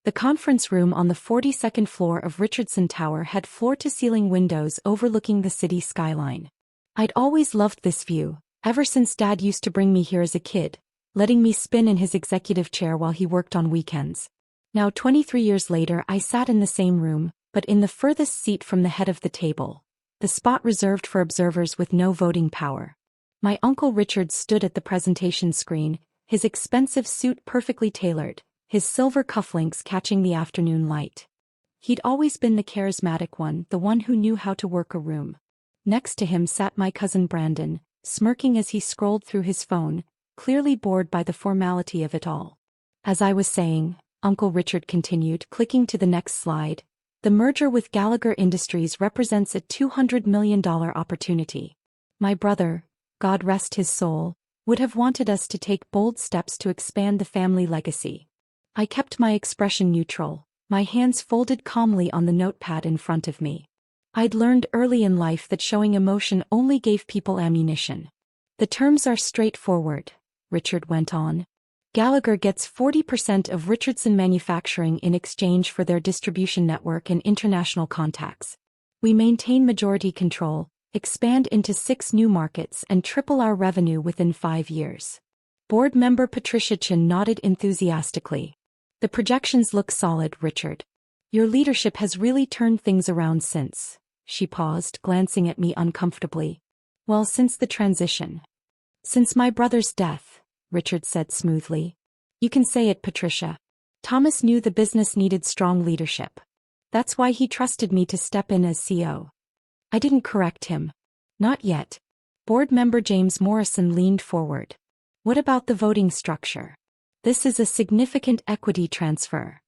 The conference room on the 42nd floor of Richardson Tower had floor-to-ceiling windows overlooking the city skyline. I'd always loved this view, ever since Dad used to bring me here as a kid, letting me spin in his executive chair while he worked on weekends. Now 23 years later I sat in the same room, but in the furthest seat from the head of the table, the spot reserved for observers with no voting power. My Uncle Richard stood at the presentation screen, his expensive suit perfectly tailored, his silver cufflinks catching the afternoon light. He'd always been the charismatic one, the one who knew how to work a room. Next to him sat my cousin Brandon, smirking as he scrolled through his phone, clearly bored by the formality of it all. As I was saying, Uncle Richard continued, clicking to the next slide, the merger with Gallagher Industries represents a $200 million opportunity. My brother, God rest his soul, would have wanted us to take bold steps to expand the family legacy. I kept my expression neutral, my hands folded calmly on the notepad in front of me. I'd learned early in life that showing emotion only gave people ammunition. The terms are straightforward, Richard went on. Gallagher gets 40% of Richardson manufacturing in exchange for their distribution network and international contacts. We maintain majority control, expand into 6 new markets and triple our revenue within 5 years. Board member Patricia Chin nodded enthusiastically. The projections look solid, Richard. Your leadership has really turned things around since. She paused, glancing at me uncomfortably. Well, since the transition. Since my brother's death, Richard said smoothly. You can say it, Patricia. Thomas knew the business needed strong leadership. That's why he trusted me to step in as CEO. I didn't correct him. Not yet. Board member James Morrison leaned forward. What about the voting structure? This is a significant equity transfer.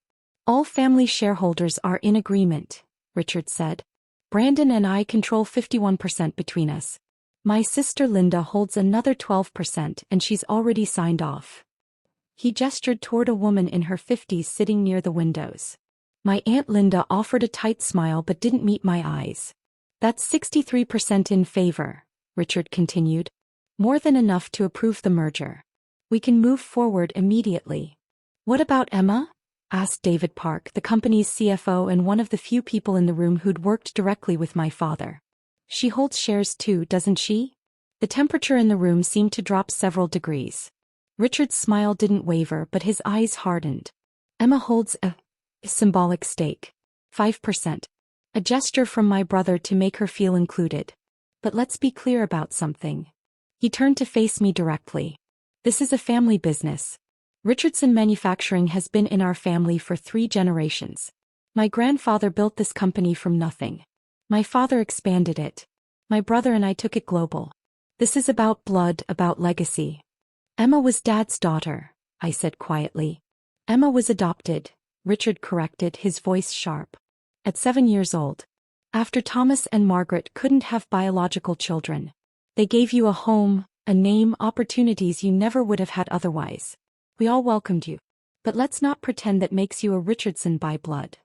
All family shareholders are in agreement, Richard said. Brandon and I control 51% between us. My sister Linda holds another 12% and she's already signed off. He gestured toward a woman in her 50s sitting near the windows. My Aunt Linda offered a tight smile but didn't meet my eyes. That's 63% in favor, Richard continued. More than enough to approve the merger. We can move forward immediately. What about Emma? Asked David Park, the company's CFO and one of the few people in the room who'd worked directly with my father. She holds shares too, doesn't she? The temperature in the room seemed to drop several degrees. Richard's smile didn't waver, but his eyes hardened. Emma holds a symbolic stake. 5%. A gesture from my brother to make her feel included. But let's be clear about something. He turned to face me directly. This is a family business. Richardson Manufacturing has been in our family for 3 generations. My grandfather built this company from nothing. My father expanded it. My brother and I took it global. This is about blood, about legacy. Emma was Dad's daughter, I said quietly. Emma was adopted, Richard corrected, his voice sharp. At 7 years old. After Thomas and Margaret couldn't have biological children. They gave you a home, a name, opportunities you never would have had otherwise. We all welcomed you. But let's not pretend that makes you a Richardson by blood.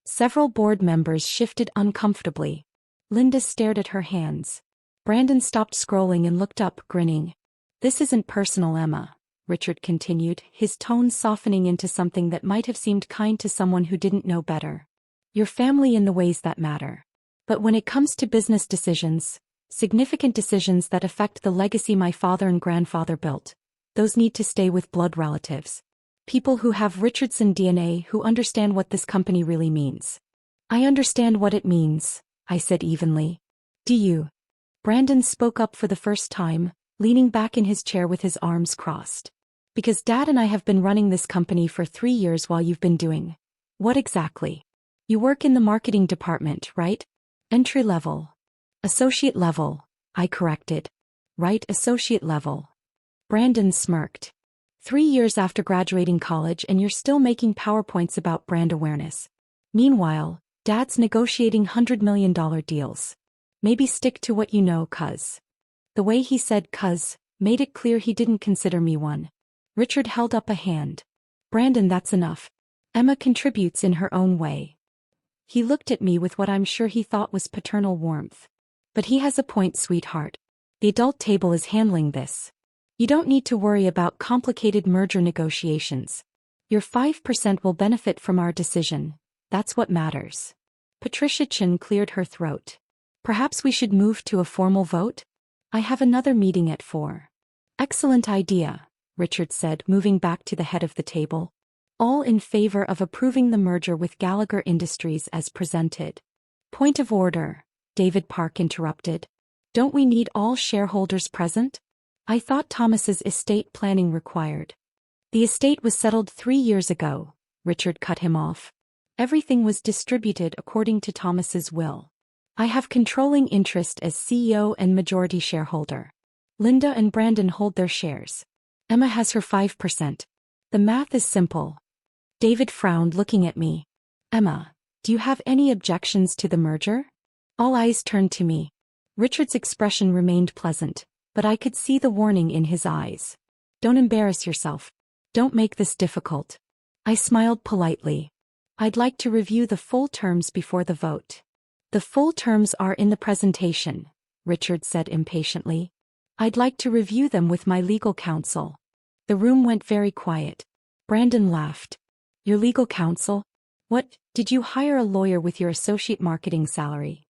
Several board members shifted uncomfortably. Linda stared at her hands. Brandon stopped scrolling and looked up, grinning. This isn't personal, Emma, Richard continued, his tone softening into something that might have seemed kind to someone who didn't know better. Your family in the ways that matter. But when it comes to business decisions, significant decisions that affect the legacy my father and grandfather built, those need to stay with blood relatives. People who have Richardson DNA, who understand what this company really means. I understand what it means, I said evenly. Do you? Brandon spoke up for the first time, leaning back in his chair with his arms crossed. Because Dad and I have been running this company for 3 years while you've been doing. What exactly? You work in the marketing department, right? Entry level. Associate level, I corrected. Right, associate level. Brandon smirked. 3 years after graduating college and you're still making PowerPoints about brand awareness. Meanwhile, Dad's negotiating $100 million deals. Maybe stick to what you know, cuz. The way he said cuz made it clear he didn't consider me one. Richard held up a hand. Brandon, that's enough. Emma contributes in her own way. He looked at me with what I'm sure he thought was paternal warmth. But he has a point, sweetheart. The adult table is handling this. You don't need to worry about complicated merger negotiations. Your 5% will benefit from our decision. That's what matters. Patricia Chin cleared her throat. Perhaps we should move to a formal vote? I have another meeting at 4. Excellent idea, Richard said, moving back to the head of the table. All in favor of approving the merger with Gallagher Industries as presented. Point of order, David Park interrupted. Don't we need all shareholders present? I thought Thomas's estate planning required. The estate was settled 3 years ago, Richard cut him off. Everything was distributed according to Thomas's will. I have controlling interest as CEO and majority shareholder. Linda and Brandon hold their shares. Emma has her 5%. The math is simple. David frowned, looking at me. Emma, do you have any objections to the merger? All eyes turned to me. Richard's expression remained pleasant, but I could see the warning in his eyes. Don't embarrass yourself. Don't make this difficult. I smiled politely. I'd like to review the full terms before the vote. The full terms are in the presentation, Richard said impatiently. I'd like to review them with my legal counsel. The room went very quiet. Brandon laughed. Your legal counsel? What, did you hire a lawyer with your associate marketing salary?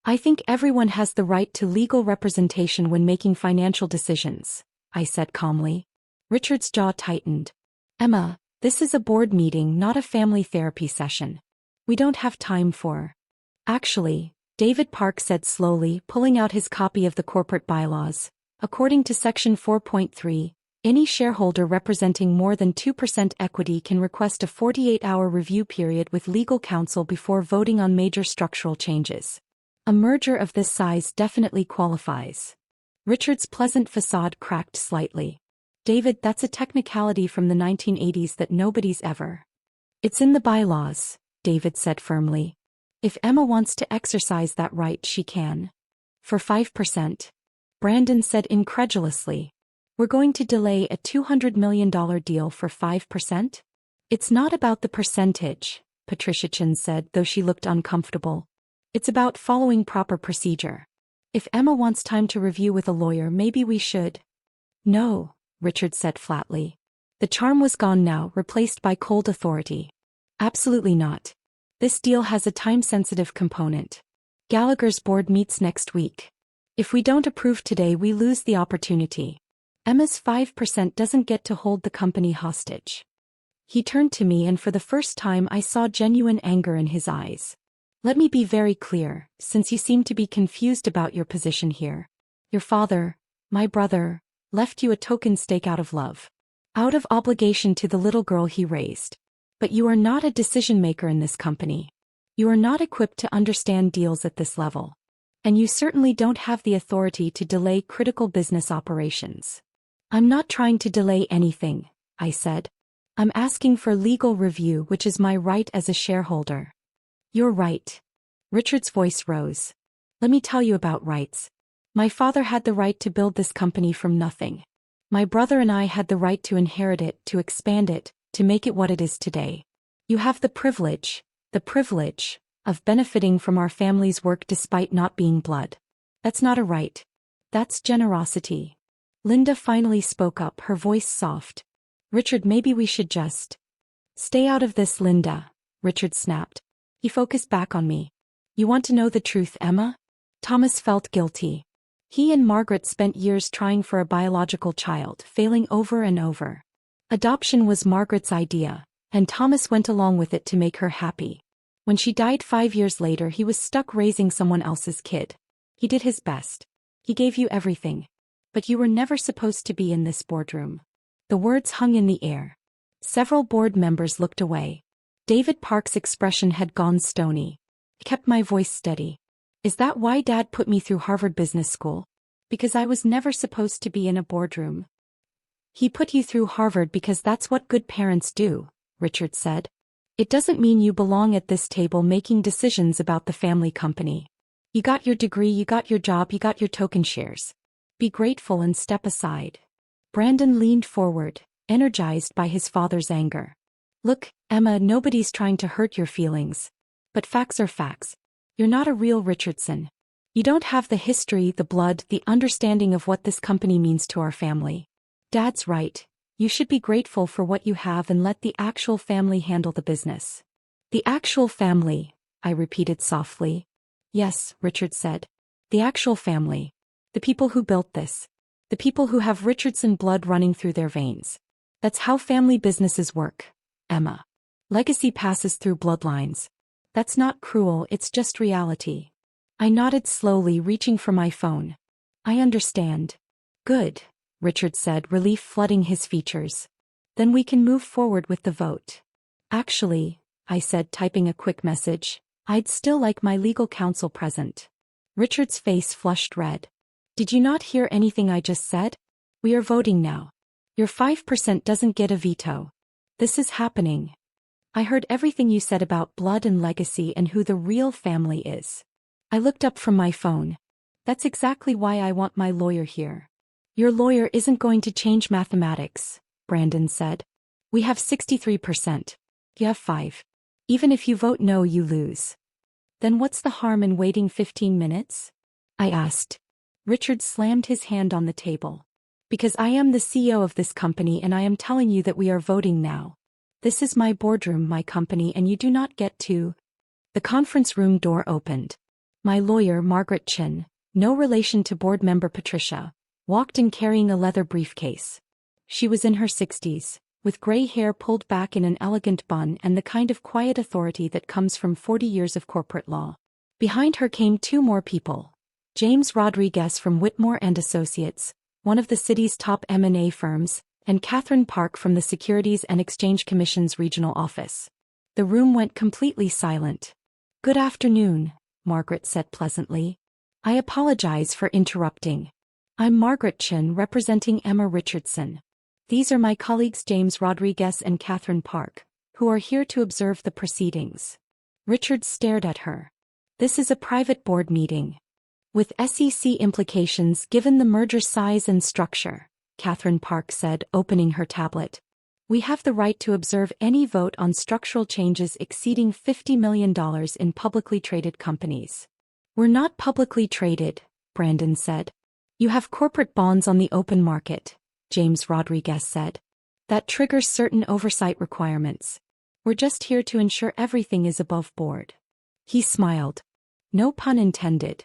I think everyone has the right to legal representation when making financial decisions, I said calmly. Richard's jaw tightened. Emma, this is a board meeting, not a family therapy session. We don't have time for. Actually, David Park said slowly, pulling out his copy of the corporate bylaws. According to Section 4.3, any shareholder representing more than 2% equity can request a 48-hour review period with legal counsel before voting on major structural changes. A merger of this size definitely qualifies. Richard's pleasant facade cracked slightly. David, that's a technicality from the 1980s that nobody's ever. It's in the bylaws, David said firmly. If Emma wants to exercise that right, she can. For 5%. Brandon said incredulously. We're going to delay a $200 million deal for 5%? It's not about the percentage, Patricia Chin said, though she looked uncomfortable. It's about following proper procedure. If Emma wants time to review with a lawyer, maybe we should. No, Richard said flatly. The charm was gone now, replaced by cold authority. Absolutely not. This deal has a time-sensitive component. Gallagher's board meets next week. If we don't approve today, we lose the opportunity. Emma's 5% doesn't get to hold the company hostage. He turned to me, and for the first time I saw genuine anger in his eyes. Let me be very clear, since you seem to be confused about your position here. Your father, my brother, left you a token stake out of love. Out of obligation to the little girl he raised. But you are not a decision-maker in this company. You are not equipped to understand deals at this level. And you certainly don't have the authority to delay critical business operations. I'm not trying to delay anything, I said. I'm asking for legal review, which is my right as a shareholder. You're right. Richard's voice rose. Let me tell you about rights. My father had the right to build this company from nothing. My brother and I had the right to inherit it, to expand it, to make it what it is today. You have the privilege of benefiting from our family's work despite not being blood. That's not a right. That's generosity. Linda finally spoke up, her voice soft. Richard, maybe we should just. Stay out of this, Linda, Richard snapped. He focused back on me. You want to know the truth, Emma? Thomas felt guilty. He and Margaret spent years trying for a biological child, failing over and over. Adoption was Margaret's idea, and Thomas went along with it to make her happy. When she died 5 years later, he was stuck raising someone else's kid. He did his best. He gave you everything. But you were never supposed to be in this boardroom. The words hung in the air. Several board members looked away. David Park's expression had gone stony. I kept my voice steady. Is that why Dad put me through Harvard Business School? Because I was never supposed to be in a boardroom. He put you through Harvard because that's what good parents do, Richard said. It doesn't mean you belong at this table making decisions about the family company. You got your degree, you got your job, you got your token shares. Be grateful and step aside. Brandon leaned forward, energized by his father's anger. Look, Emma, nobody's trying to hurt your feelings. But facts are facts. You're not a real Richardson. You don't have the history, the blood, the understanding of what this company means to our family. Dad's right. You should be grateful for what you have and let the actual family handle the business. The actual family, I repeated softly. Yes, Richard said. The actual family. The people who built this. The people who have Richardson blood running through their veins. That's how family businesses work, Emma. Legacy passes through bloodlines. That's not cruel, it's just reality. I nodded slowly, reaching for my phone. I understand. Good, Richard said, relief flooding his features. Then we can move forward with the vote. Actually, I said, typing a quick message, I'd still like my legal counsel present. Richard's face flushed red. Did you not hear anything I just said? We are voting now. Your 5% doesn't get a veto. This is happening. I heard everything you said about blood and legacy and who the real family is. I looked up from my phone. That's exactly why I want my lawyer here. Your lawyer isn't going to change mathematics, Brandon said. We have 63%. You have 5. Even if you vote no, you lose. Then what's the harm in waiting 15 minutes? I asked. Richard slammed his hand on the table. Because I am the CEO of this company and I am telling you that we are voting now. This is my boardroom, my company, and you do not get to. The conference room door opened. My lawyer, Margaret Chin, no relation to board member Patricia, walked in carrying a leather briefcase. She was in her 60s, with gray hair pulled back in an elegant bun and the kind of quiet authority that comes from 40 years of corporate law. Behind her came 2 more people. James Rodriguez from Whitmore and Associates, one of the city's top M&A firms, and Catherine Park from the Securities and Exchange Commission's regional office. The room went completely silent. Good afternoon, Margaret said pleasantly. I apologize for interrupting. I'm Margaret Chin, representing Emma Richardson. These are my colleagues James Rodriguez and Catherine Park, who are here to observe the proceedings. Richard stared at her. This is a private board meeting. With SEC implications given the merger size and structure, Catherine Park said, opening her tablet. We have the right to observe any vote on structural changes exceeding $50 million in publicly traded companies. We're not publicly traded, Brandon said. You have corporate bonds on the open market, James Rodriguez said. That triggers certain oversight requirements. We're just here to ensure everything is above board. He smiled. No pun intended.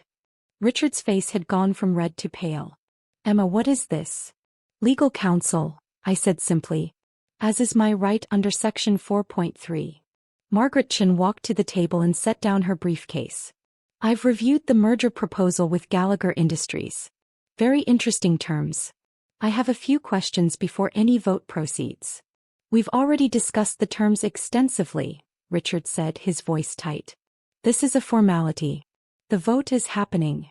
Richard's face had gone from red to pale. Emma, what is this? Legal counsel, I said simply. As is my right under Section 4.3. Margaret Chin walked to the table and set down her briefcase. I've reviewed the merger proposal with Gallagher Industries. Very interesting terms. I have a few questions before any vote proceeds. We've already discussed the terms extensively, Richard said, his voice tight. This is a formality. The vote is happening.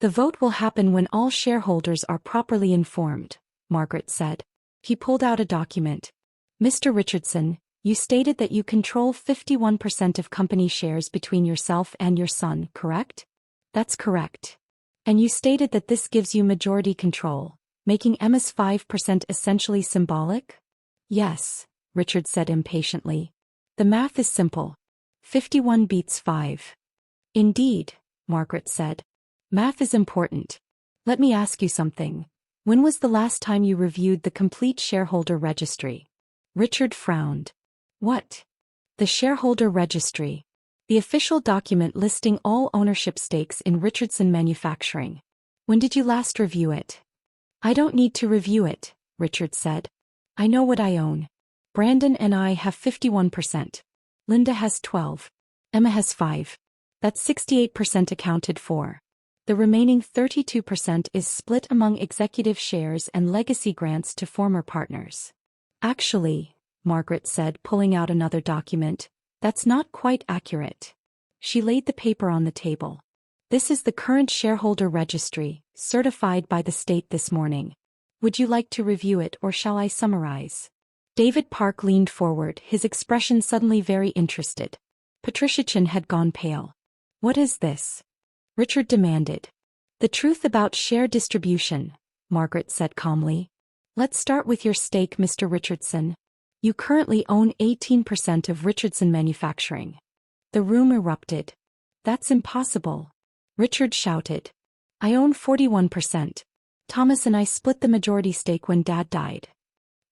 The vote will happen when all shareholders are properly informed, Margaret said. He pulled out a document. Mr. Richardson, you stated that you control 51% of company shares between yourself and your son, correct? That's correct. And you stated that this gives you majority control, making Emma's 5% essentially symbolic? Yes, Richard said impatiently. The math is simple. 51 beats 5. Indeed, Margaret said. Math is important. Let me ask you something. When was the last time you reviewed the complete shareholder registry? Richard frowned. What? The shareholder registry. The official document listing all ownership stakes in Richardson Manufacturing. When did you last review it? I don't need to review it, Richard said. I know what I own. Brandon and I have 51%. Linda has 12. Emma has 5. That's 68% accounted for. The remaining 32% is split among executive shares and legacy grants to former partners. Actually, Margaret said, pulling out another document, that's not quite accurate. She laid the paper on the table. This is the current shareholder registry, certified by the state this morning. Would you like to review it or shall I summarize? David Park leaned forward, his expression suddenly very interested. Patricia Chin had gone pale. What is this? Richard demanded. The truth about share distribution, Margaret said calmly. Let's start with your stake, Mr. Richardson. You currently own 18% of Richardson Manufacturing. The room erupted. That's impossible. Richard shouted. I own 41%. Thomas and I split the majority stake when Dad died.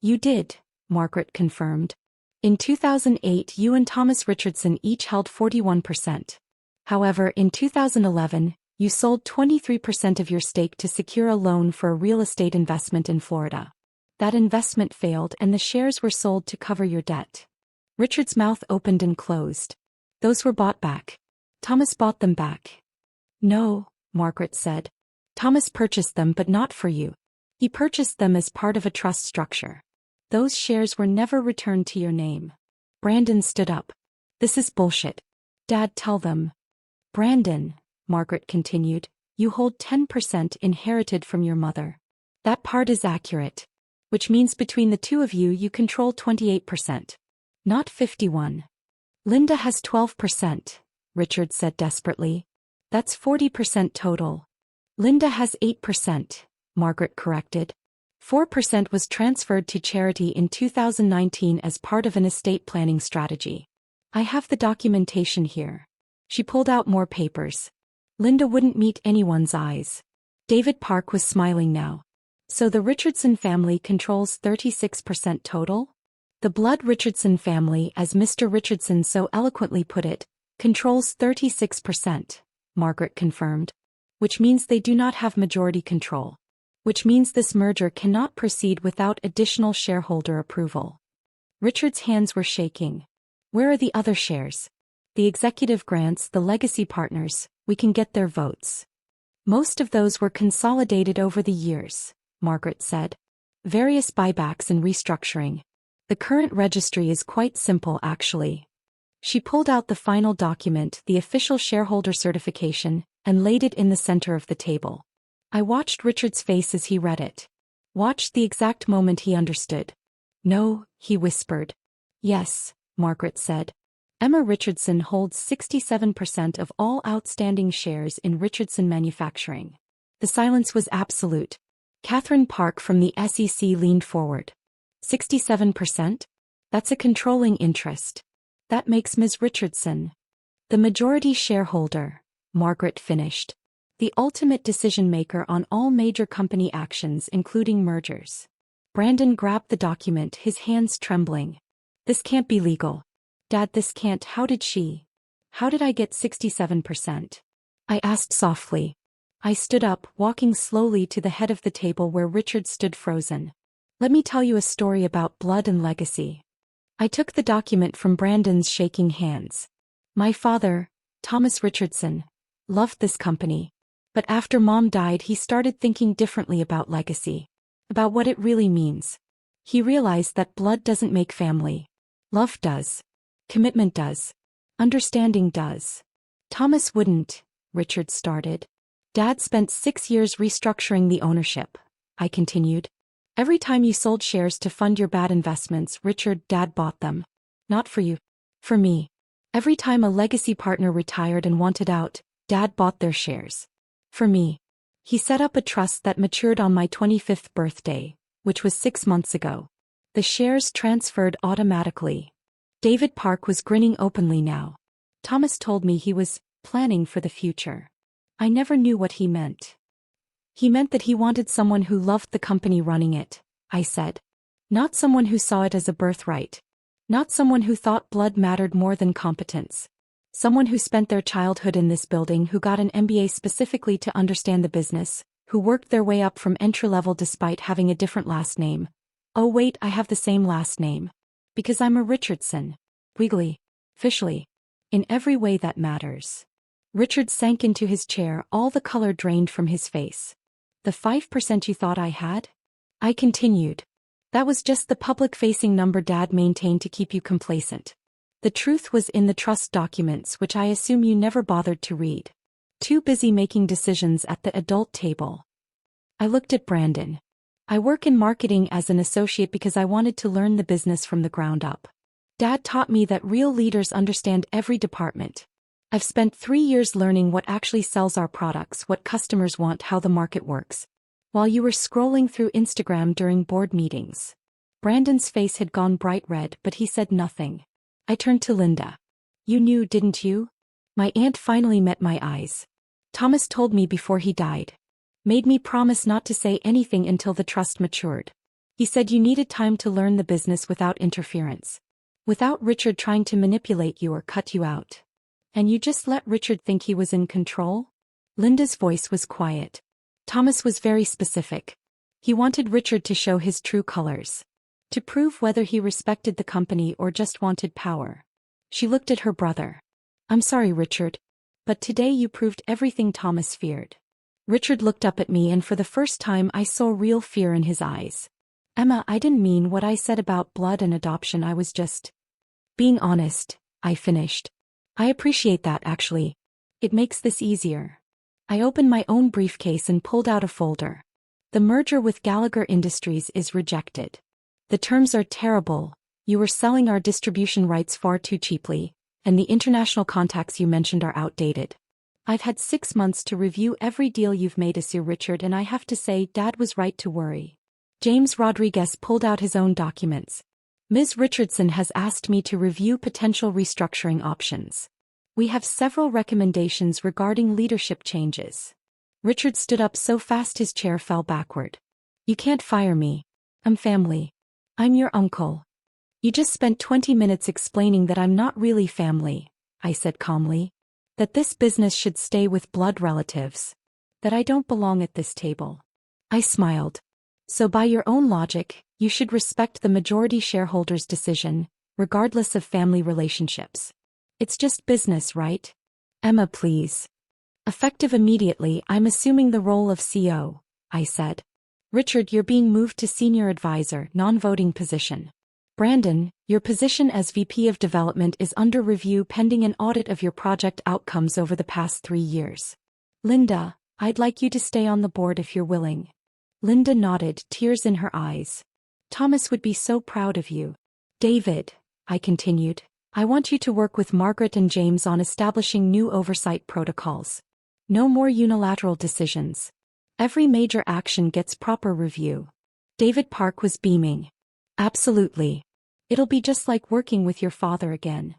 You did, Margaret confirmed. In 2008, you and Thomas Richardson each held 41%. However, in 2011, you sold 23% of your stake to secure a loan for a real estate investment in Florida. That investment failed and the shares were sold to cover your debt. Richard's mouth opened and closed. Those were bought back. Thomas bought them back. No, Margaret said. Thomas purchased them but not for you. He purchased them as part of a trust structure. Those shares were never returned to your name. Brandon stood up. This is bullshit. Dad, tell them. Brandon, Margaret continued, you hold 10% inherited from your mother. That part is accurate. Which means between the two of you control 28%. Not 51. Linda has 12%, Richard said desperately. That's 40% total. Linda has 8%, Margaret corrected. 4% was transferred to charity in 2019 as part of an estate planning strategy. I have the documentation here. She pulled out more papers. Linda wouldn't meet anyone's eyes. David Park was smiling now. So the Richardson family controls 36% total? The blood Richardson family, as Mr. Richardson so eloquently put it, controls 36%, Margaret confirmed. Which means they do not have majority control. Which means this merger cannot proceed without additional shareholder approval. Richard's hands were shaking. Where are the other shares? The executive grants, the legacy partners, we can get their votes. Most of those were consolidated over the years, Margaret said. Various buybacks and restructuring. The current registry is quite simple actually. She pulled out the final document, the official shareholder certification, and laid it in the center of the table. I watched Richard's face as he read it. Watched the exact moment he understood. No, he whispered. Yes, Margaret said. Emma Richardson holds 67% of all outstanding shares in Richardson Manufacturing. The silence was absolute. Catherine Park from the SEC leaned forward. 67%? That's a controlling interest. That makes Ms. Richardson the majority shareholder, Margaret finished. The ultimate decision-maker on all major company actions including mergers. Brandon grabbed the document, his hands trembling. This can't be legal. Dad, this can't. How did I get 67%? I asked softly. I stood up, walking slowly to the head of the table where Richard stood frozen. Let me tell you a story about blood and legacy. I took the document from Brandon's shaking hands. My father, Thomas Richardson, loved this company. But after Mom died, he started thinking differently about legacy. About what it really means. He realized that blood doesn't make family. Love does. Commitment does. Understanding does. Thomas wouldn't, Richard started. Dad spent 6 years restructuring the ownership, I continued. Every time you sold shares to fund your bad investments, Dad bought them. Not for you. For me. Every time a legacy partner retired and wanted out, Dad bought their shares. For me. He set up a trust that matured on my 25th birthday, which was 6 months ago. The shares transferred automatically. David Park was grinning openly now. Thomas told me he was planning for the future. I never knew what he meant. He meant that he wanted someone who loved the company running it, I said. Not someone who saw it as a birthright. Not someone who thought blood mattered more than competence. Someone who spent their childhood in this building, who got an MBA specifically to understand the business, who worked their way up from entry-level despite having a different last name. Oh wait, I have the same last name. Because I'm a Richardson. Legally. Officially. In every way that matters. Richard sank into his chair, all the color drained from his face. The 5% you thought I had? I continued. That was just the public-facing number Dad maintained to keep you complacent. The truth was in the trust documents, which I assume you never bothered to read. Too busy making decisions at the adult table. I looked at Brandon. I work in marketing as an associate because I wanted to learn the business from the ground up. Dad taught me that real leaders understand every department. I've spent 3 years learning what actually sells our products, what customers want, how the market works. While you were scrolling through Instagram during board meetings. Brandon's face had gone bright red, but he said nothing. I turned to Linda. You knew, didn't you? My aunt finally met my eyes. Thomas told me before he died. Made me promise not to say anything until the trust matured. He said you needed time to learn the business without interference. Without Richard trying to manipulate you or cut you out. And you just let Richard think he was in control? Linda's voice was quiet. Thomas was very specific. He wanted Richard to show his true colors. To prove whether he respected the company or just wanted power. She looked at her brother. I'm sorry, Richard. But today you proved everything Thomas feared. Richard looked up at me and for the first time I saw real fear in his eyes. Emma, I didn't mean what I said about blood and adoption, I was just being honest, I finished. I appreciate that actually. It makes this easier. I opened my own briefcase and pulled out a folder. The merger with Gallagher Industries is rejected. The terms are terrible. You were selling our distribution rights far too cheaply, and the international contacts you mentioned are outdated. I've had 6 months to review every deal you've made, Sir Richard, and I have to say Dad was right to worry. James Rodriguez pulled out his own documents. Ms. Richardson has asked me to review potential restructuring options. We have several recommendations regarding leadership changes. Richard stood up so fast his chair fell backward. You can't fire me. I'm family. I'm your uncle. You just spent 20 minutes explaining that I'm not really family, I said calmly. That this business should stay with blood relatives. That I don't belong at this table. I smiled. So by your own logic, you should respect the majority shareholder's decision, regardless of family relationships. It's just business, right? Emma, please. Effective immediately, I'm assuming the role of CO, I said. Richard, you're being moved to senior advisor, non-voting position. Brandon, your position as VP of Development is under review pending an audit of your project outcomes over the past 3 years. Linda, I'd like you to stay on the board if you're willing. Linda nodded, tears in her eyes. Thomas would be so proud of you. David, I continued, I want you to work with Margaret and James on establishing new oversight protocols. No more unilateral decisions. Every major action gets proper review. David Park was beaming. Absolutely. It'll be just like working with your father again.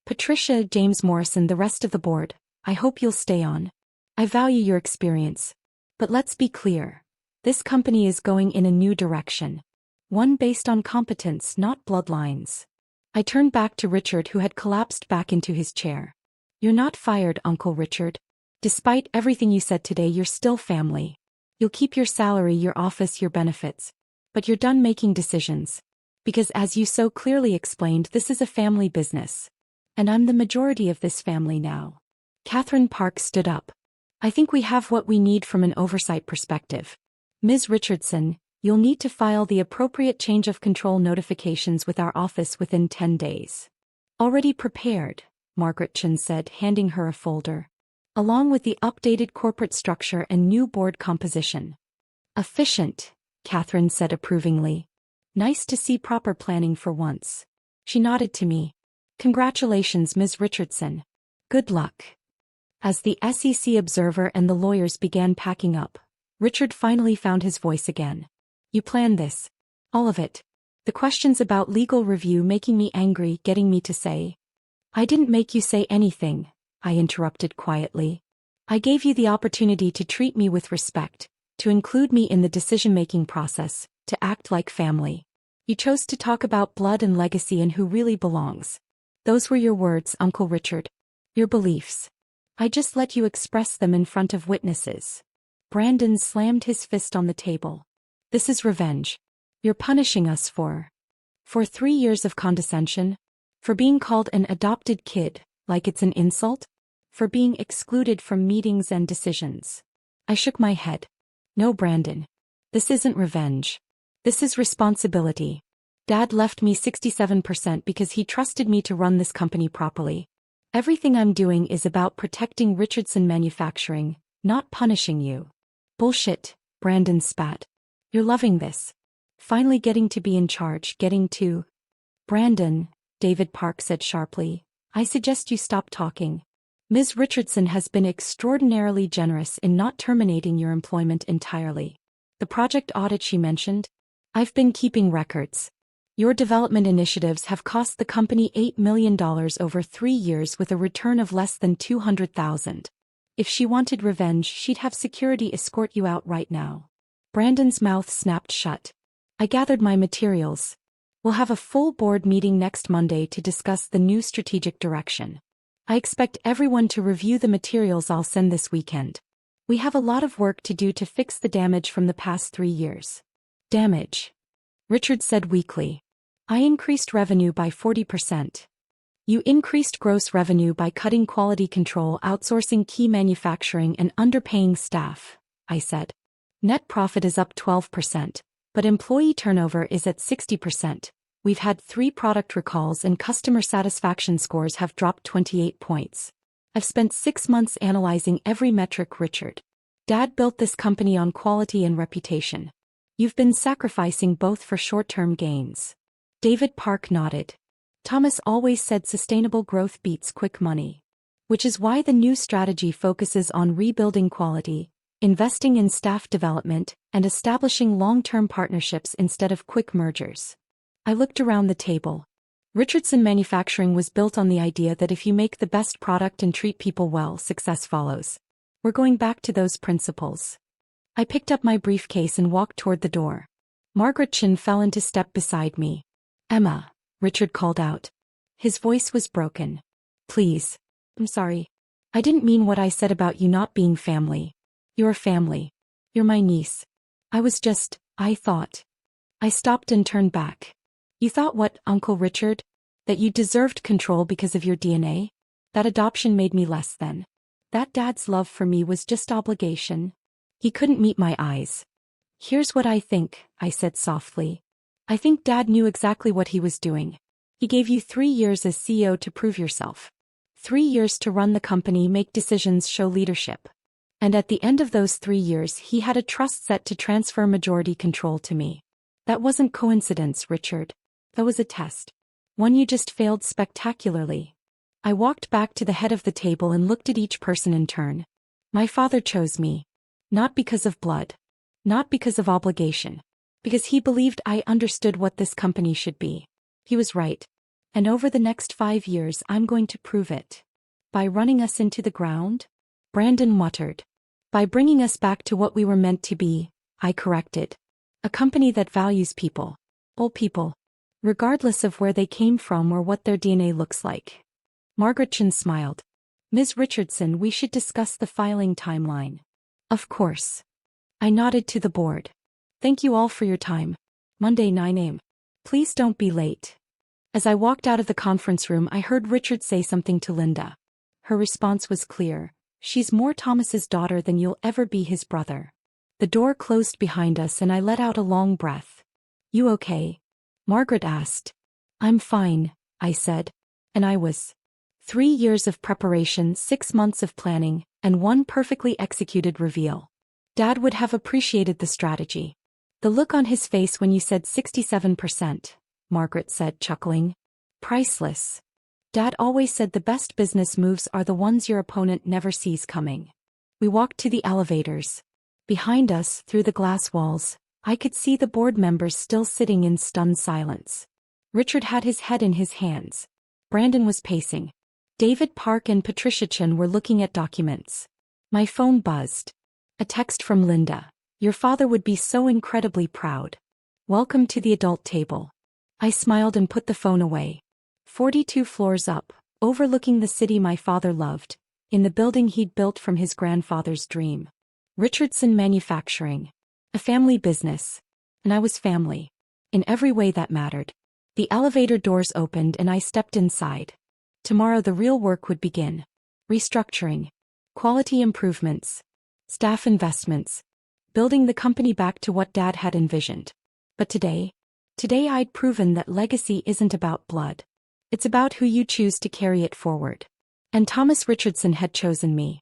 Patricia, James Morrison, the rest of the board, I hope you'll stay on. I value your experience. But let's be clear. This company is going in a new direction. One based on competence, not bloodlines. I turned back to Richard, who had collapsed back into his chair. You're not fired, Uncle Richard. Despite everything you said today, you're still family. You'll keep your salary, your office, your benefits. But you're done making decisions. Because as you so clearly explained, this is a family business. And I'm the majority of this family now. Catherine Park stood up. I think we have what we need from an oversight perspective. Ms. Richardson, you'll need to file the appropriate change of control notifications with our office within 10 days. Already prepared, Margaret Chen said, handing her a folder. Along with the updated corporate structure and new board composition. Efficient, Catherine said approvingly. Nice to see proper planning for once. She nodded to me. Congratulations, Ms. Richardson. Good luck. As the SEC observer and the lawyers began packing up, Richard finally found his voice again. You planned this. All of it. The questions about legal review making me angry, getting me to say. I didn't make you say anything, I interrupted quietly. I gave you the opportunity to treat me with respect, to include me in the decision-making process, to act like family. You chose to talk about blood and legacy and who really belongs. Those were your words, Uncle Richard. Your beliefs. I just let you express them in front of witnesses. Brandon slammed his fist on the table. This is revenge. You're punishing us for 3 years of condescension? For being called an adopted kid, like it's an insult? For being excluded from meetings and decisions? I shook my head. No, Brandon. This isn't revenge. This is responsibility. Dad left me 67% because he trusted me to run this company properly. Everything I'm doing is about protecting Richardson Manufacturing, not punishing you. Bullshit, Brandon spat. You're loving this. Finally getting to be in charge, getting to. Brandon, David Park said sharply, I suggest you stop talking. Ms. Richardson has been extraordinarily generous in not terminating your employment entirely. The project audit she mentioned? I've been keeping records. Your development initiatives have cost the company $8 million over 3 years with a return of less than $200,000. If she wanted revenge, she'd have security escort you out right now. Brandon's mouth snapped shut. I gathered my materials. We'll have a full board meeting next Monday to discuss the new strategic direction. I expect everyone to review the materials I'll send this weekend. We have a lot of work to do to fix the damage from the past 3 years. Damage? Richard said weakly. I increased revenue by 40%. You increased gross revenue by cutting quality control, outsourcing key manufacturing, and underpaying staff, I said. Net profit is up 12%, but employee turnover is at 60%. We've had 3 product recalls and customer satisfaction scores have dropped 28 points. I've spent 6 months analyzing every metric, Richard. Dad built this company on quality and reputation. You've been sacrificing both for short-term gains. David Park nodded. Thomas always said sustainable growth beats quick money. Which is why the new strategy focuses on rebuilding quality, investing in staff development, and establishing long-term partnerships instead of quick mergers. I looked around the table. Richardson Manufacturing was built on the idea that if you make the best product and treat people well, success follows. We're going back to those principles. I picked up my briefcase and walked toward the door. Margaret Chin fell into step beside me. Emma, Richard called out. His voice was broken. Please. I'm sorry. I didn't mean what I said about you not being family. You're family. You're my niece. I thought. I stopped and turned back. You thought what, Uncle Richard? That you deserved control because of your DNA? That adoption made me less than. That Dad's love for me was just obligation. He couldn't meet my eyes. Here's what I think, I said softly. I think Dad knew exactly what he was doing. He gave you 3 years as CEO to prove yourself. 3 years to run the company, make decisions, show leadership. And at the end of those 3 years he had a trust set to transfer majority control to me. That wasn't coincidence, Richard. That was a test. One you just failed spectacularly. I walked back to the head of the table and looked at each person in turn. My father chose me. Not because of blood. Not because of obligation. Because he believed I understood what this company should be. He was right. And over the next 5 years I'm going to prove it. By running us into the ground? Brandon muttered. By bringing us back to what we were meant to be, I corrected. A company that values people. All people. Regardless of where they came from or what their DNA looks like. Margaret Chin smiled. Ms. Richardson, we should discuss the filing timeline. Of course. I nodded to the board. Thank you all for your time. Monday 9 a.m. Please don't be late. As I walked out of the conference room I heard Richard say something to Linda. Her response was clear. She's more Thomas's daughter than you'll ever be his brother. The door closed behind us and I let out a long breath. You okay? Margaret asked. I'm fine, I said. And I was. 3 years of preparation, 6 months of planning, and 1 perfectly executed reveal. Dad would have appreciated the strategy. The look on his face when you said 67%, Margaret said, chuckling. Priceless. Dad always said the best business moves are the ones your opponent never sees coming. We walked to the elevators. Behind us, through the glass walls, I could see the board members still sitting in stunned silence. Richard had his head in his hands. Brandon was pacing. David Park and Patricia Chin were looking at documents. My phone buzzed. A text from Linda. Your father would be so incredibly proud. Welcome to the adult table. I smiled and put the phone away. 42 floors up, overlooking the city my father loved, in the building he'd built from his grandfather's dream. Richardson Manufacturing. A family business. And I was family. In every way that mattered. The elevator doors opened and I stepped inside. Tomorrow the real work would begin. Restructuring. Quality improvements. Staff investments. Building the company back to what Dad had envisioned. But today I'd proven that legacy isn't about blood. It's about who you choose to carry it forward. And Thomas Richardson had chosen me.